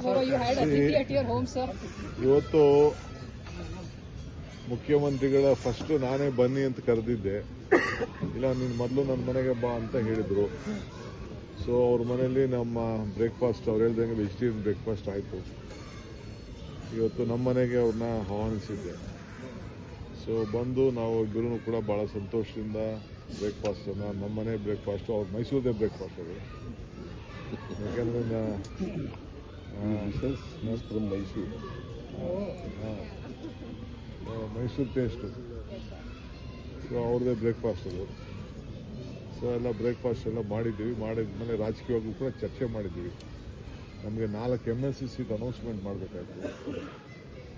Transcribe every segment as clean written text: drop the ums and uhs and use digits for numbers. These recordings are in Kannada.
tomorrow you had Aditi at your home, sir. ಇವತ್ತು ಮುಖ್ಯಮಂತ್ರಿಗಳ ಫಸ್ಟ್ ನಾನೇ ಬನ್ನಿ ಅಂತ ಕರೆದಿದ್ದೆ. ಇಲ್ಲ ನೀನು ಮೊದಲು ನನ್ನ ಮನೆಗೆ ಬಾ ಅಂತ ಹೇಳಿದರು. ಸೊ ಅವ್ರ ಮನೆಯಲ್ಲಿ ನಮ್ಮ ಬ್ರೇಕ್ಫಾಸ್ಟ್ ಅವ್ರು ಹೇಳ್ದಂಗೆ ವೆಜಿಟೇರಿಯನ್ ಬ್ರೇಕ್ಫಾಸ್ಟ್ ಆಯಿತು. ಇವತ್ತು ನಮ್ಮ ಮನೆಗೆ ಅವ್ರನ್ನ ಆಹ್ವಾನಿಸಿದ್ದೆ. ಸೊ ಬಂದು ನಾವು ಇಬ್ಬರೂ ಕೂಡ ಭಾಳ ಸಂತೋಷದಿಂದ ಬ್ರೇಕ್ಫಾಸ್ಟನ್ನು ನಮ್ಮ ಮನೆ ಬ್ರೇಕ್ಫಾಸ್ಟು ಅವ್ರ ಮೈಸೂರದೇ ಬ್ರೇಕ್ಫಾಸ್ಟ್ ಅದು. ಯಾಕೆಂದರೆ ಮೈಸೂರು ಟೇಸ್ಟು. ಸೊ ಅವ್ರದ್ದೇ ಬ್ರೇಕ್ಫಾಸ್ಟ್ ಅದು. ಸೊ ಎಲ್ಲ ಬ್ರೇಕ್ಫಾಸ್ಟ್ ಎಲ್ಲ ಮಾಡಿದ್ದೀವಿ. ಮಾಡಿದ್ಮೇಲೆ ರಾಜಕೀಯವಾಗೂ ಕೂಡ ಚರ್ಚೆ ಮಾಡಿದ್ದೀವಿ. ನಮಗೆ 4 MLC seat announcement ಮಾಡಬೇಕಾಯ್ತು.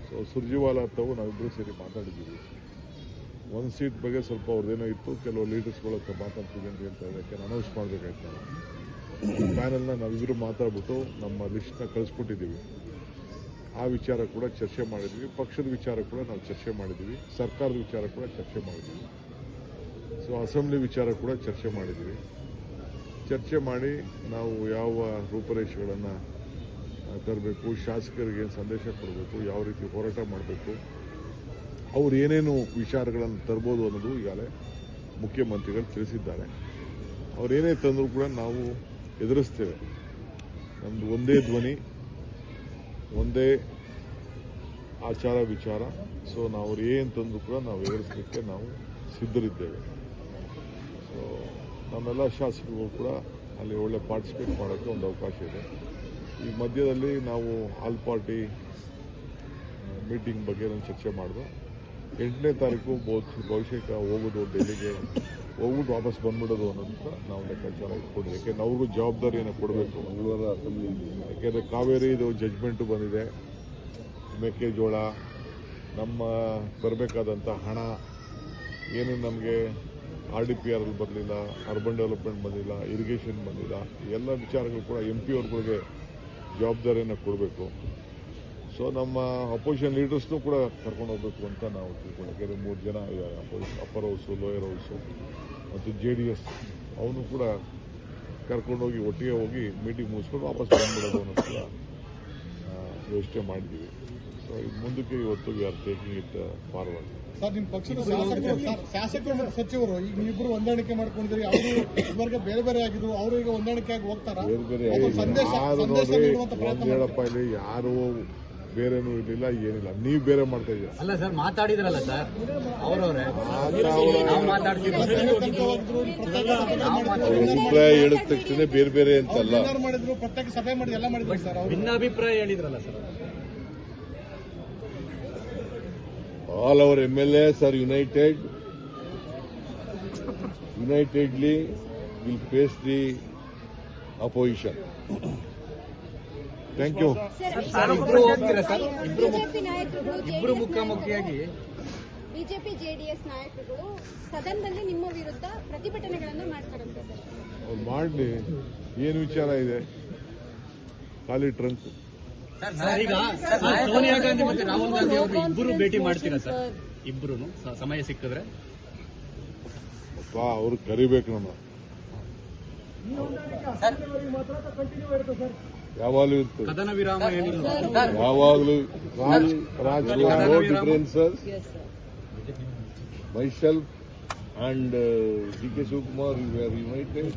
So Surjewala ತಾವು ನಾವಿಬ್ಬರು ಸೇರಿ ಮಾತಾಡಿದ್ದೀವಿ. 1 ಸೀಟ್ ಬಗ್ಗೆ ಸ್ವಲ್ಪ ಅವ್ರದ್ದೇನೋ ಇತ್ತು, ಕೆಲವು ಲೀಡರ್ಸ್ಗಳ ಹತ್ರ ಮಾತಾಡ್ತೀವಿ ಅಂತ ಹೇಳ್ತಾ ಇದಕ್ಕೆ ಅನೌನ್ಸ್ ಮಾಡಬೇಕಾಯ್ತು. ನಾವು ಪ್ಯಾನಲ್ನ ನಾವಿಬ್ಬರು ಮಾತಾಡ್ಬಿಟ್ಟು ನಮ್ಮ ಲಿಸ್ಟ್ನ ಕಳಿಸ್ಬಿಟ್ಟಿದ್ದೀವಿ. ಆ ವಿಚಾರ ಕೂಡ ಚರ್ಚೆ ಮಾಡಿದ್ವಿ. ಪಕ್ಷದ ವಿಚಾರ ಕೂಡ ನಾವು ಚರ್ಚೆ ಮಾಡಿದ್ವಿ. ಸರ್ಕಾರದ ವಿಚಾರ ಕೂಡ ಚರ್ಚೆ ಮಾಡಿದ್ವಿ. ಸೊ ಅಸೆಂಬ್ಲಿ ವಿಚಾರ ಕೂಡ ಚರ್ಚೆ ಮಾಡಿದ್ವಿ. ಚರ್ಚೆ ಮಾಡಿ ನಾವು ಯಾವ ರೂಪರೇಷೆಗಳನ್ನು ತರಬೇಕು, ಶಾಸಕರಿಗೆ ಸಂದೇಶ ಕೊಡಬೇಕು, ಯಾವ ರೀತಿ ಹೋರಾಟ ಮಾಡಬೇಕು, ಅವ್ರು ಏನೇನು ವಿಚಾರಗಳನ್ನು ತರ್ಬೋದು ಅನ್ನೋದು ಈಗಾಗಲೇ ಮುಖ್ಯಮಂತ್ರಿಗಳು ತಿಳಿಸಿದ್ದಾರೆ. ಅವರೇನೇ ತಂದರೂ ಕೂಡ ನಾವು ಎದುರಿಸ್ತೇವೆ. ನಮ್ಮದು ಒಂದೇ ಧ್ವನಿ, ಒಂದೇ ಆಚಾರ ವಿಚಾರ. ಸೊ ನಾವು ಅವ್ರು ಏನು ತಂದರೂ ಕೂಡ ನಾವು ಎದುರಿಸಲಿಕ್ಕೆ ನಾವು ಸಿದ್ಧರಿದ್ದೇವೆ. ಸೊ ನಮ್ಮೆಲ್ಲ ಶಾಸಕರು ಕೂಡ ಅಲ್ಲಿ ಒಳ್ಳೆ ಪಾರ್ಟಿಸಿಪೇಟ್ ಮಾಡೋಕ್ಕೆ ಒಂದು ಅವಕಾಶ ಇದೆ. ಈ ಮಧ್ಯದಲ್ಲಿ ನಾವು ಆಲ್ ಪಾರ್ಟಿ ಮೀಟಿಂಗ್ ಬಗ್ಗೆ ನಾನು ಚರ್ಚೆ ಮಾಡಿದೆ. 8ನೇ ತಾರೀಕು ಬಹುಶಃ ಹೋಗೋದು, ಡೆಲ್ಲಿಗೆ ಹೋಗ್ಬಿಟ್ಟು ವಾಪಸ್ ಬಂದ್ಬಿಡೋದು ಅನ್ನೋದು ನಾವು ಲೆಕ್ಕಾಚಾರ ಇಟ್ಕೊಂಡಿದ್ದೀವಿ. ಯಾಕೆಂದ್ರೆ ಅವ್ರಿಗೂ ಜವಾಬ್ದಾರಿಯನ್ನು ಕೊಡಬೇಕು. ಯಾಕೆಂದರೆ ಕಾವೇರಿ ಇದು ಜಜ್ಮೆಂಟು ಬಂದಿದೆ. ಮೆಕ್ಕೆಜೋಳ, ನಮ್ಮ ಬರಬೇಕಾದಂಥ ಹಣ ಏನು ನಮಗೆ RDPR ಬರಲಿಲ್ಲ, ಅರ್ಬನ್ ಡೆವಲಪ್ಮೆಂಟ್ ಬಂದಿಲ್ಲ, ಇರಿಗೇಷನ್ ಬಂದಿಲ್ಲ, ಎಲ್ಲ ವಿಚಾರಗಳು ಕೂಡ MP ಅವ್ರುಗಳಿಗೆ ಜವಾಬ್ದಾರಿಯನ್ನು ಕೊಡಬೇಕು. ಸೊ ನಮ್ಮ ಅಪೋಸಿಷನ್ ಲೀಡರ್ಸ್ನೂ ಕೂಡ ಕರ್ಕೊಂಡು ಹೋಗ್ಬೇಕು ಅಂತ ನಾವು ತಿಳ್ಕೊಂಡು. ಯಾಕೆಂದರೆ 3 ಜನ ಇದ್ದಾರೆ, ಅಪ್ಪರ್ ಹೌಸು, ಲೋಯರ್ ಹೌಸು ಮತ್ತು JDS. ಅವನು ಕೂಡ ಕರ್ಕೊಂಡೋಗಿ ಒಟ್ಟಿಗೆ ಹೋಗಿ ಮೀಟಿಂಗ್ ಮುಗಿಸ್ಕೊಂಡು ವಾಪಸ್ ಬಂದ್ಬಿಡೋದು ಅನ್ನೋದು ಕೂಡ ಯೋಚನೆ ಮಾಡಿದ್ದೀವಿ. ಸೊ ಮುಂದಕ್ಕೆ ಇವತ್ತು we are taking it forward. Sir, ನಿಮ್ಮ ಪಕ್ಷದ ಶಾಸಕರು ಮತ್ತು ಸಚಿವರು ಈಗ ನೀವಿಬ್ಬರು ಹೊಂದಾಣಿಕೆ ಮಾಡ್ಕೊಂಡಿದ್ದೀರಿ. ಅವರು ಇದುವರೆಗೆ ಬೇರೆ ಬೇರೆ ಆಗಿದ್ರು, ಅವರು ಈಗ ಹೊಂದಾಣಿಕೆ ಆಗಿ ಹೋಗ್ತಾರ? ಬೇರೆ ಯಾರು ನೋಡ್ರಿ, ಒಂದು ಹೇಳಪ್ಪ, ಇಲ್ಲಿ ಯಾರು ಬೇರೆನೂ ಇರಲಿಲ್ಲ, ಏನಿಲ್ಲ. ನೀವು ಬೇರೆ ಮಾಡ್ತಾ ಇದ್ದೀರಾ. ಅಲ್ಲ ಸರ್, ಮಾತಾಡಿದ್ರಲ್ಲ ಸರ್ ಅವರವರೇ. ಅಭಿಪ್ರಾಯ ಹೇಳಿದ ತಕ್ಷಣ ಬೇರೆ ಬೇರೆ ಅಂತಲ್ಲ ಮಾಡಿದ್ರು, ಪ್ರತ್ಯೇಕ ಸಭೆ ಮಾಡಿ ಎಲ್ಲ ಮಾಡಿದ್ರು ಸರ್. ಭಿನ್ನಾಭಿಪ್ರಾಯ ಹೇಳಿದ್ರಲ್ಲ sir. all our MLAs are unitedly will face the opposition. Thank you. ಇಬ್ರು ಹೋಗ್ತೀರಾ ಸರ್? ಇಬ್ರು ಮುಖಾಮುಖಿಯಾಗಿ ಬಿಜೆಪಿ JDS ನಾಯಕರುಗಳು ಸದನದಲ್ಲಿ ನಿಮ್ಮ ವಿರುದ್ಧ ಪ್ರತಿಭಟನೆಗಳನ್ನು ಮಾಡ್ತಾರಂತೆ ಸರ್. ಅವ್ರು ಮಾಡಲಿ, ಏನು ವಿಚಾರ ಇದೆ? ಖಾಲಿ ಟ್ರಂಕ್. ಈಗ ಸೋನಿಯಾ ಗಾಂಧಿ ಮತ್ತೆ ರಾಹುಲ್ ಗಾಂಧಿ ಅವರು ಇಬ್ಬರು ಭೇಟಿ ಮಾಡ್ತೀರಾ ಸರ್? ಇಬ್ರು ಸಮಯ ಸಿಕ್ಕಿದ್ರೆ ಅಪ್ಪ ಅವ್ರು ಕರಿಬೇಕು. ನಮ್ಮ ಯಾವಾಗಲೂ ಇರ್ತದೆ, ಕದನ ವಿರಾಮ ಏನಿಲ್ಲ. ಯಾವಾಗಲೂ no differences. myself and DK Shivakumar, we are united.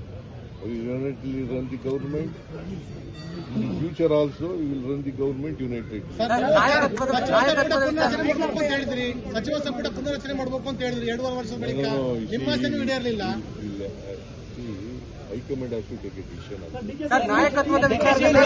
We unitedly run the government. In the future also, we will run the government united. ಸಚಿವ ಸಂಪುಟ ಪುನರಚನೆ ಮಾಡಬೇಕು ಅಂತ ಹೇಳಿದ್ರಿ 2.5 ವರ್ಷದ ಬಳಿಕ. ನಿಮ್ಮ ಆಸೆನೂ ಈಡೇರಲಿಲ್ಲ. High command has to take a decision. ನಾಯಕತ್ವದ ವಿಚಾರದಲ್ಲಿ